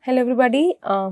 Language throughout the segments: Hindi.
Hello everybody,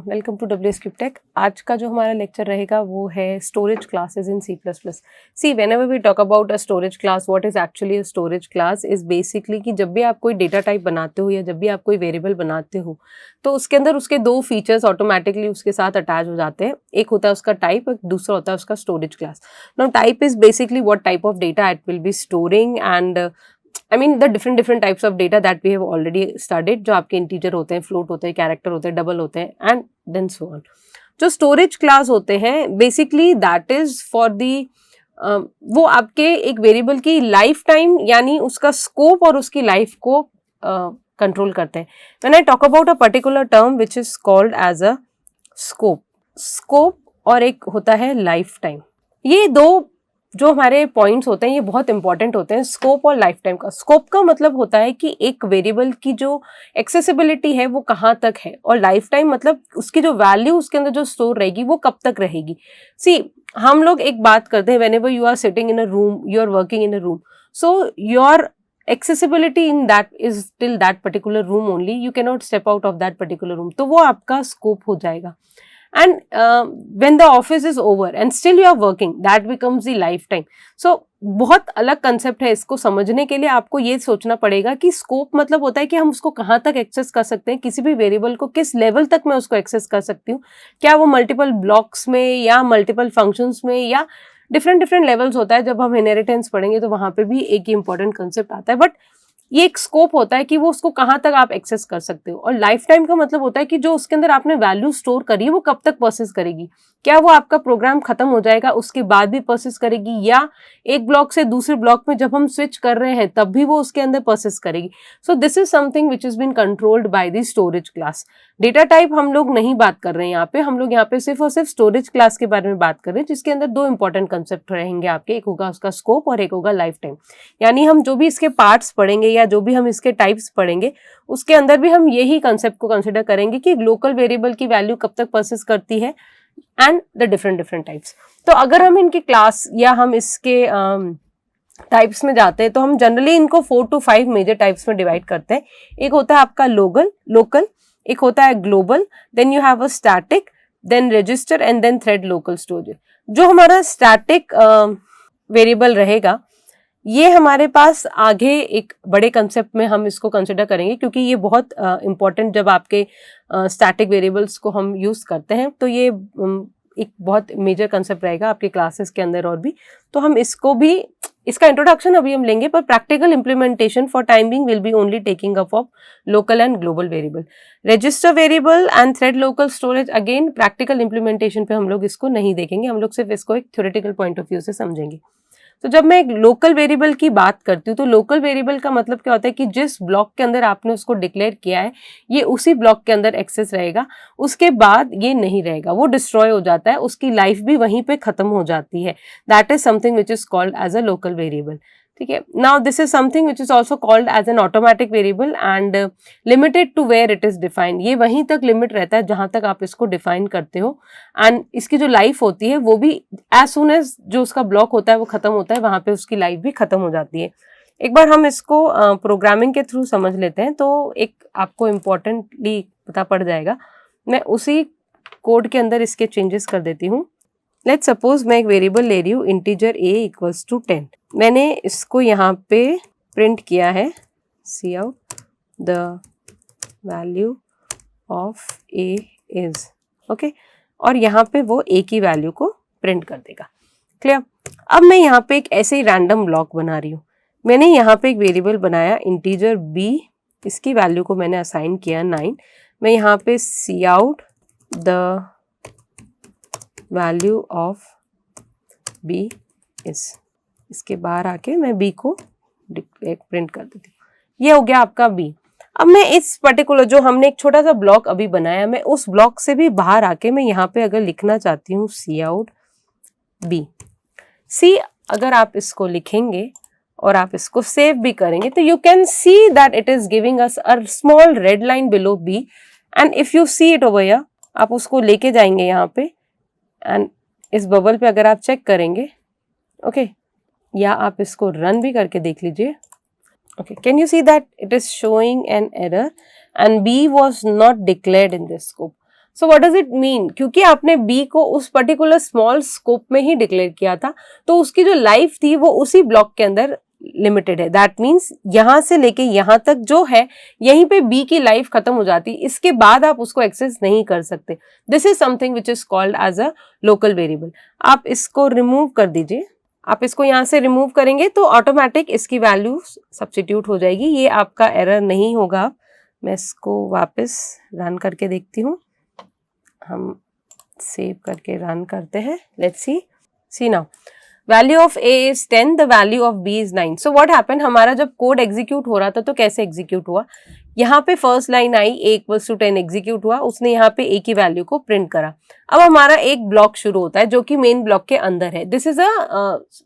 welcome to W script tech. आज का जो हमारा लेक्चर रहेगा वो है storage classes in C plus plus. See whenever we talk about a storage class, what is actually a storage class is basically कि जब भी आप कोई डेटा टाइप बनाते हो या जब भी आप कोई वेरिएबल बनाते हो तो उसके अंदर उसके दो फीचर्स ऑटोमेटिकली उसके साथ अटैच हो जाते हैं। एक होता है उसका टाइप, दूसरा होता है उसका storage class. Now type is basically what type of data it will be storing and I mean the different types of data that we have already studied, जो आपके इंटीजर होते हैं, फ्लोट होते हैं, कैरेक्टर होते हैं, डबल होते हैं एंड देन सो ऑन। जो स्टोरेज क्लास होते हैं basically that is for the वो आपके एक वेरिएबल की लाइफ टाइम यानी उसका स्कोप और उसकी लाइफ को कंट्रोल करते हैं। When I talk about a particular term which is called as a scope और एक होता है लाइफ टाइम। ये दो जो हमारे पॉइंट्स होते हैं ये बहुत इंपॉर्टेंट होते हैं, स्कोप और लाइफ टाइम का। स्कोप का मतलब होता है कि एक वेरिएबल की जो एक्सेसिबिलिटी है वो कहाँ तक है, और लाइफ टाइम मतलब उसकी जो वैल्यू उसके अंदर जो स्टोर रहेगी वो कब तक रहेगी। सी हम लोग एक बात करते हैं, whenever you are sitting in a room, you are working in a room, so your accessibility in that is till that particular room only, you cannot step out of that particular room, तो वो आपका scope हो जाएगा। And when the office is over and still you are working, that becomes the lifetime. So बहुत अलग कंसेप्ट है, इसको समझने के लिए आपको ये सोचना पड़ेगा कि स्कोप मतलब होता है कि हम उसको कहाँ तक एक्सेस कर सकते हैं, किसी भी वेरिएबल को किस लेवल तक मैं उसको एक्सेस कर सकती हूँ, क्या वो मल्टीपल ब्लॉक्स में या मल्टीपल फंक्शंस में या डिफरेंट लेवल्स होता है। जब हम इनहेरिटेंस पढ़ेंगे तो वहाँ पे भी एक ही इंपॉर्टेंट कंसेप्ट आता है, बट ये एक स्कोप होता है कि वो उसको कहाँ तक आप एक्सेस कर सकते हो। और लाइफ टाइम का मतलब होता है कि जो उसके अंदर आपने वैल्यू स्टोर करी है वो कब तक परसिस्ट करेगी, क्या वो आपका प्रोग्राम खत्म हो जाएगा उसके बाद भी परसिस्ट करेगी, या एक ब्लॉक से दूसरे ब्लॉक में जब हम स्विच कर रहे हैं तब भी वो उसके अंदर परसिस्ट करेगी। So this is something which is been controlled by the storage class. Data type हम लोग नहीं बात कर रहे हैं यहाँ पे, हम लोग यहाँ पे सिर्फ और सिर्फ स्टोरेज क्लास के बारे में बात कर रहे हैं, जिसके अंदर दो इंपॉर्टेंट कंसेप्ट रहेंगे आपके, एक होगा उसका स्कोप और एक होगा लाइफ टाइम। यानी हम जो भी इसके पार्ट्स पढ़ेंगे या जो भी हम इसके टाइप्स पढ़ेंगे उसके अंदर भी हम यही कंसेप्ट को कंसिडर करेंगे कि लोकल वेरिएबल की वैल्यू कब तक परसिस्ट करती है एंड द डिफरेंट टाइप्स। तो अगर हम इनकी क्लास या हम इसके टाइप्स में जाते हैं तो हम जनरली इनको 4 to 5 मेजर टाइप्स में डिवाइड करते हैं। एक होता है आपका लोकल, एक होता है global, then you have a static, then register and then thread local storage. जो हमारा स्टैटिक वेरिएबल रहेगा ये हमारे पास आगे एक बड़े कंसेप्ट में हम इसको कंसिडर करेंगे, क्योंकि ये बहुत इंपॉर्टेंट जब आपके स्टैटिक वेरिएबल्स को हम यूज़ करते हैं तो ये एक बहुत मेजर कंसेप्ट रहेगा आपके क्लासेस के अंदर और भी। तो हम इसको भी, इसका इंट्रोडक्शन अभी हम लेंगे, पर practical implementation for time being will be only taking up of local and global variable. Register variable and thread local storage again practical implementation पे हम लोग इसको नहीं देखेंगे, हम लोग सिर्फ इसको एक थ्योरेटिकल पॉइंट ऑफ व्यू से समझेंगे। तो जब मैं एक लोकल वेरिएबल की बात करती हूँ तो लोकल वेरिएबल का मतलब क्या होता है कि जिस ब्लॉक के अंदर आपने उसको डिक्लेयर किया है ये उसी ब्लॉक के अंदर एक्सेस रहेगा, उसके बाद ये नहीं रहेगा, वो डिस्ट्रॉय हो जाता है, उसकी लाइफ भी वहीं पे खत्म हो जाती है। That is something which is called as a local variable. ठीक है, now this is something which is also called as an automatic variable and limited to where it is defined. ये वहीं तक लिमिट रहता है जहां तक आप इसको डिफाइन करते हो, एंड इसकी जो लाइफ होती है वो भी एज सुन एज जो उसका ब्लॉक होता है वो खत्म होता है वहां पे उसकी लाइफ भी खत्म हो जाती है। एक बार हम इसको प्रोग्रामिंग के थ्रू समझ लेते हैं तो एक आपको इम्पोर्टेंटली पता पड़ जाएगा। मैं उसी कोड के अंदर इसके चेंजेस कर देती हूँ। लेट्स सपोज मैं एक वेरिएबल ले रही हूँ इंटीजर a इक्वल्स टू 10। मैंने इसको यहाँ पे प्रिंट किया है C out the value of a is okay, और यहाँ पे वो a की वैल्यू को प्रिंट कर देगा। क्लियर। अब मैं यहाँ पे एक ऐसे ही रैंडम ब्लॉक बना रही हूँ। मैंने यहाँ पे एक वेरिएबल बनाया इंटीजर b, इसकी वैल्यू को मैंने असाइन किया 9। मैं यहाँ पे C out the value of b is, इसके बाहर आके मैं b को प्रिंट कर देती हूँ। ये हो गया आपका b। अब मैं इस पर्टिकुलर जो हमने एक छोटा सा ब्लॉक अभी बनाया, मैं उस ब्लॉक से भी बाहर आके मैं यहाँ पे अगर लिखना चाहती हूँ सी आउट b सी, अगर आप इसको लिखेंगे और आप इसको सेव भी करेंगे तो you can see that it is giving us a small red line below b, and if you see it over here, आप उसको लेके जाएंगे यहाँ पे एंड इस बबल पे अगर आप चेक करेंगे ओके, या आप इसको रन भी करके देख लीजिए। Okay, can you see that it is showing an error and B was not declared in this scope. So what does it mean? क्योंकि आपने B को उस पर्टिकुलर स्मॉल स्कोप में ही डिक्लेयर किया था, तो उसकी जो लाइफ थी वो उसी ब्लॉक के अंदर लिमिटेड है. दैट मीन्स यहां से लेके यहां तक जो है, यहीं पे बी की लाइफ खत्म हो जाती, इसके बाद आप उसको एक्सेस नहीं कर सकते. This is something which is called as a local variable. आप इसको रिमूव कर दीजिए. आप इसको यहां से रिमूव करेंगे तो ऑटोमेटिक इसकी वैल्यू सब्स्टिट्यूट हो जाएगी. ये आपका एरर नहीं होगा. मैं इसको वापस रन करके देखती हूँ. हम सेव करके रन करते हैं. Let's see now. Value of A is 10, the value of B is 9. So what happened, हमारा जब कोड एग्जीक्यूट हो रहा था तो कैसे एग्जीक्यूट हुआ, यहाँ पे फर्स्ट लाइन आई a इक्वल्स टू 10 एग्जीक्यूट हुआ, उसने यहाँ पे a की वैल्यू को प्रिंट करा. अब हमारा एक ब्लॉक शुरू होता है जो कि मेन ब्लॉक के अंदर है. This is a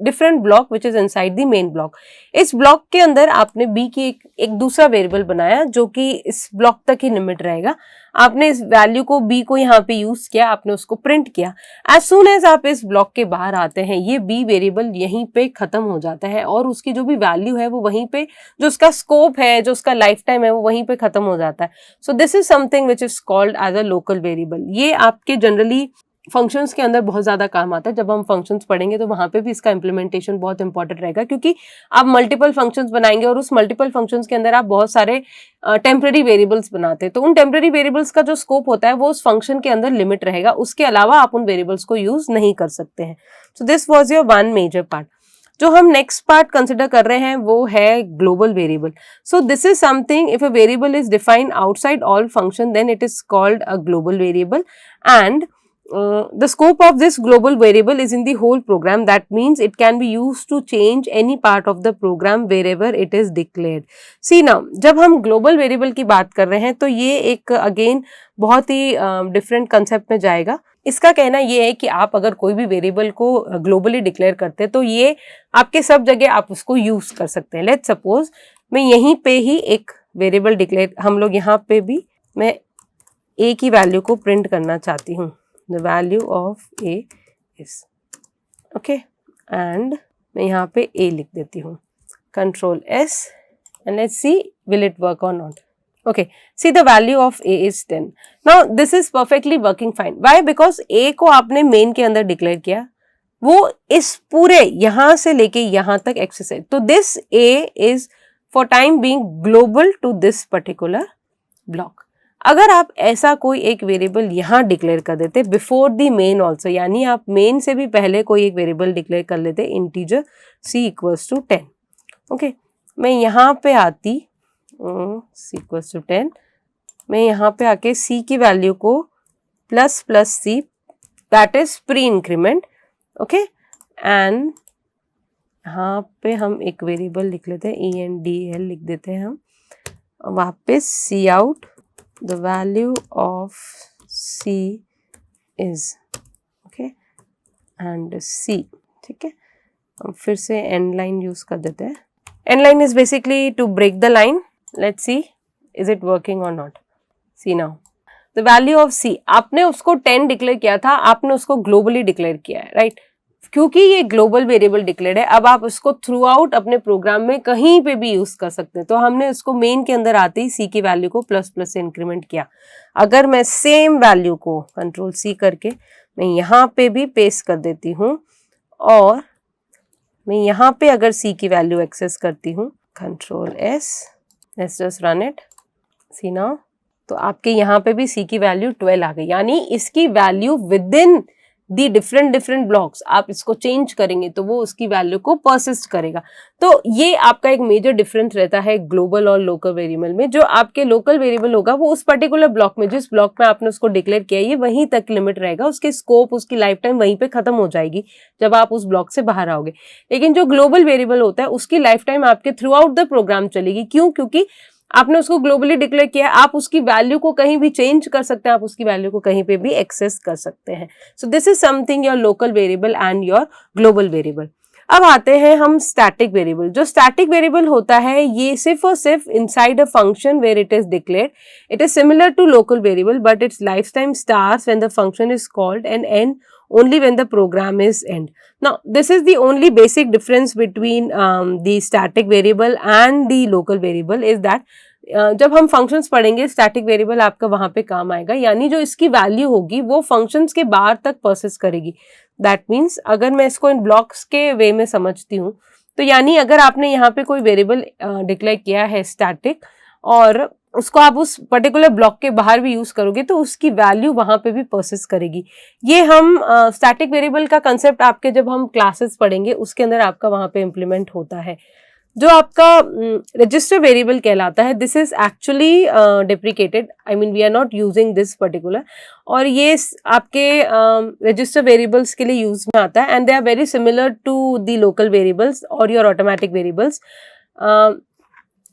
different block which is inside the main block. इस ब्लॉक के अंदर आपने b की एक दूसरा वेरिएबल बनाया जो कि इस ब्लॉक तक ही लिमिट रहेगा. आपने इस वैल्यू को b को यहाँ पे यूज किया, आपने उसको प्रिंट किया. एज सून एज आप इस ब्लॉक के बाहर आते हैं, ये b वेरिएबल यहीं पे खत्म हो जाता है और उसकी जो भी वैल्यू है वो वहीं पे, जो उसका स्कोप है, जो उसका लाइफ टाइम है, वो वहीं पे खत्म हो जाता है. So this is something which is called as a local variable. ये आपके जनरली फंक्शंस के अंदर बहुत ज्यादा काम आता है. जब हम फंक्शंस पढ़ेंगे तो वहां पे भी इसका इम्प्लीमेंटेशन बहुत इंपॉर्टेंट रहेगा, क्योंकि आप मल्टीपल फंक्शंस बनाएंगे और उस मल्टीपल फंक्शंस के अंदर आप बहुत सारे टेम्पररी वेरिएबल्स बनाते हैं. तो उन टेम्पररी वेरिएबल्स का जो स्कोप होता है वो उस फंक्शन के अंदर लिमिट रहेगा. उसके अलावा आप उन वेरिएबल्स को यूज नहीं कर सकते हैं. So this was your one major part. जो हम नेक्स्ट पार्ट कंसिडर कर रहे हैं वो है global variable. So this is something, if a variable is defined outside all function then it is called a global variable. And the scope of this global variable is in the whole program. That means it can be used to change any part of the program wherever it is declared. See now, जब हम global variable की बात कर रहे हैं तो ये एक अगेन बहुत ही डिफरेंट कंसेप्ट में जाएगा. इसका कहना ये है कि आप अगर कोई भी वेरिएबल को ग्लोबली डिक्लेयर करते हैं तो ये आपके सब जगह आप उसको यूज कर सकते हैं. लेट्स सपोज मैं यहीं पे ही एक वेरिएबल डिक्लेयर, हम लोग यहाँ पे भी मैं a की वैल्यू को प्रिंट करना चाहती हूँ. The value of a is okay, and मैं यहाँ पे a लिख देती हूँ. Control S and let's see will it work or not. Okay, see the value of a is 10. Now this is perfectly working fine. Why? Because a को आपने main के अंदर डिक्लेयर किया, वो इस पूरे यहाँ से लेके यहाँ तक एक्सेस है. तो this a is for time being global to this particular block. अगर आप ऐसा कोई एक वेरिएबल यहाँ डिक्लेयर कर देते बिफोर द मेन ऑल्सो, यानी आप मेन से भी पहले कोई एक वेरिएबल डिक्लेयर कर लेते integer c equals to 10. Okay, मैं यहाँ पे आती c इक्वल्स टू 10, मैं यहाँ पे आके c की वैल्यू को plus plus c, that is pre increment. Okay, and यहाँ पे हम एक वेरिएबल लिख लेते हैं endl लिख देते हैं हम. वापस c out, the value of c is okay and c. ठीक है, हम फिर से end line यूज कर देते हैं. End line is basically to break the line. Let's see is it working or not. See now the value of c, आपने उसको 10 डिक्लेयर किया था, आपने उसको ग्लोबली डिक्लेयर किया है, राइट? क्योंकि ये ग्लोबल वेरिएबल डिक्लेयर्ड है, अब आप उसको थ्रू आउट अपने प्रोग्राम में कहीं पे भी यूज कर सकते हैं. तो हमने उसको मेन के अंदर आते ही सी की वैल्यू को प्लस प्लस से इंक्रीमेंट किया. अगर मैं सेम वैल्यू को कंट्रोल सी करके मैं यहाँ पे भी पेस्ट कर देती हूँ और मैं यहाँ पे अगर सी की वैल्यू एक्सेस करती हूँ, control S, let's just run it. See now, तो आपके यहाँ पे भी सी की वैल्यू 12 आ गई. यानी इसकी value with in the different blocks आप इसको चेंज करेंगे तो वो उसकी वैल्यू को परसिस्ट करेगा. तो ये आपका एक मेजर डिफरेंस रहता है ग्लोबल और लोकल वेरिएबल में. जो आपके लोकल वेरिएबल होगा वो उस पर्टिकुलर ब्लॉक में, जिस ब्लॉक में आपने उसको डिक्लेयर किया, ये वहीं तक लिमिट रहेगा. उसके स्कोप, उसकी लाइफ टाइम वहीं पे खत्म हो जाएगी जब आप उस ब्लॉक से बाहर आओगे. लेकिन जो ग्लोबल वेरिएबल होता है उसकी लाइफ टाइम आपके थ्रू आउट द प्रोग्राम चलेगी. क्यों? क्योंकि आपने उसको ग्लोबली डिक्लेयर किया है, आप उसकी वैल्यू को कहीं भी चेंज कर सकते हैं, आप उसकी वैल्यू को कहीं पे भी एक्सेस कर सकते हैं. So this is something your local variable and your global variable. अब आते हैं हम स्टैटिक वेरिएबल. जो स्टैटिक वेरिएबल होता है ये सिर्फ और सिर्फ inside a function where it is declared. It is similar to local variable but its life time starts when the function is called and and only when the program is end. Now this is the only basic difference between the static variable and the local variable, is that जब हम फंक्शंस पढ़ेंगे स्टैटिक वेरिएबल आपका वहां पे काम आएगा, यानी जो इसकी वैल्यू होगी वो फंक्शंस के बाहर तक परसिस्ट करेगी। दैट मीन्स अगर मैं इसको इन ब्लॉक्स के वे में समझती हूँ तो यानी अगर आपने यहाँ पे कोई वेरिएबल डिक्लेयर किया है स्टैटिक और उसको आप उस पर्टिकुलर ब्लॉक के बाहर भी यूज करोगे तो उसकी वैल्यू वहां पे भी परसिस्ट करेगी। ये हम स्टैटिक वेरिएबल का कंसेप्ट आपके जब हम क्लासेस पढ़ेंगे उसके अंदर आपका वहां पे इम्प्लीमेंट होता है। जो आपका रजिस्टर वेरिएबल कहलाता है, this is actually deprecated, I mean we are not using this particular, और ये आपके रजिस्टर वेरिएबल्स के लिए यूज में आता है and they are very similar to the local variables और योर ऑटोमेटिक वेरिएबल्स।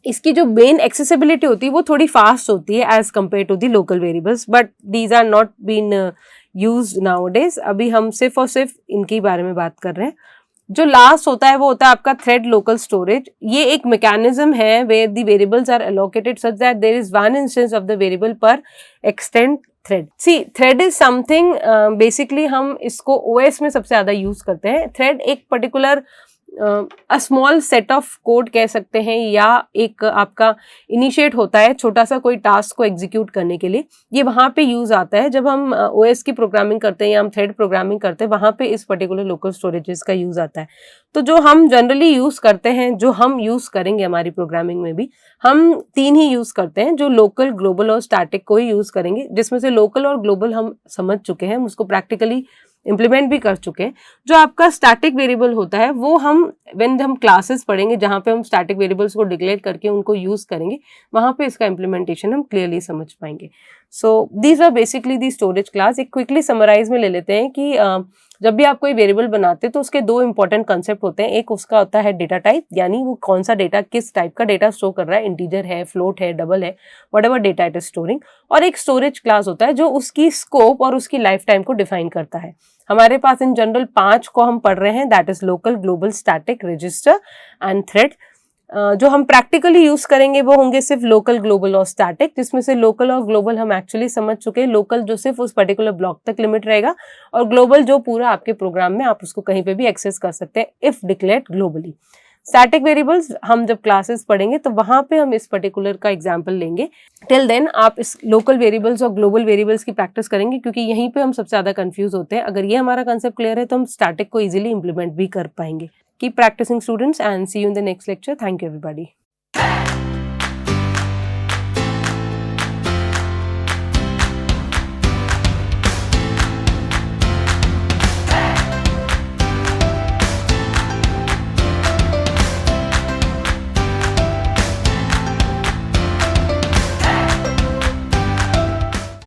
इसकी जो मेन एक्सेसिबिलिटी होती है वो थोड़ी फास्ट होती है as compare to the local variables, but these are not been used nowadays. अभी हम सिर्फ और सिर्फ इनके बारे में बात कर रहे हैं। जो लास्ट होता है वो होता है आपका थ्रेड लोकल स्टोरेज। ये एक मैकेनिज्म है where the variables are allocated such that there is one instance of the variable per extend thread. C thread is something, basically हम इसको ओएस में सबसे ज्यादा यूज करते हैं। थ्रेड एक particular a small set of code कह सकते हैं, या एक आपका इनिशिएट होता है छोटा सा कोई टास्क को एग्जीक्यूट करने के लिए। ये वहां पे यूज आता है जब हम ओएस की प्रोग्रामिंग करते हैं या हम थ्रेड प्रोग्रामिंग करते हैं, वहां पे इस पर्टिकुलर लोकल स्टोरेजेस का यूज आता है। तो जो हम जनरली यूज करते हैं, जो हम यूज करेंगे हमारी प्रोग्रामिंग में भी, हम तीन ही यूज करते हैं, जो लोकल, ग्लोबल और स्टैटिक को ही यूज करेंगे, जिसमें से लोकल और ग्लोबल हम समझ चुके हैं, हम उसको प्रैक्टिकली इम्प्लीमेंट भी कर चुके हैं। जो आपका स्टैटिक वेरिएबल होता है वो हम व्हेन हम क्लासेस पढ़ेंगे जहां पे हम स्टैटिक वेरिएबल्स को डिक्लेयर करके उनको यूज करेंगे, वहां पे इसका इम्प्लीमेंटेशन हम क्लियरली समझ पाएंगे। So these are basically the storage class. एक क्विकली समराइज में ले लेते हैं कि जब भी आप कोई वेरिएबल बनाते हैं तो उसके दो इंपॉर्टेंट कंसेप्ट होते हैं। एक उसका होता है डेटा टाइप, यानी वो कौन सा डेटा, किस टाइप का डेटा स्टोर कर रहा है, इंटीजर है, फ्लोट है, डबल है, whatever data it is storing. और एक स्टोरेज क्लास होता है जो उसकी स्कोप और उसकी लाइफ टाइम को डिफाइन करता है। हमारे पास इन जनरल 5 को हम पढ़ रहे हैं, that is local, global, static, register and thread. जो हम प्रैक्टिकली यूज करेंगे वो होंगे सिर्फ लोकल, ग्लोबल और स्टैटिक, जिसमें से लोकल और ग्लोबल हम एक्चुअली समझ चुके हैं। लोकल जो सिर्फ उस पर्टिकुलर ब्लॉक तक लिमिट रहेगा, और ग्लोबल जो पूरा आपके प्रोग्राम में आप उसको कहीं पे भी एक्सेस कर सकते हैं if declared globally. Static variables हम जब क्लासेस पढ़ेंगे तो वहां पे हम इस पर्टिकुलर का एग्जांपल लेंगे। टिल देन आप इस लोकल वेरिएबल्स और ग्लोबल वेरिएबल्स की प्रैक्टिस करेंगे, क्योंकि यहीं पे हम सबसे ज्यादा कंफ्यूज होते हैं। अगर ये हमारा कंसेप्ट क्लियर है तो हम स्टैटिक को इजीली इंप्लीमेंट भी कर पाएंगे। Keep practising students and see you in the next lecture. Thank you everybody.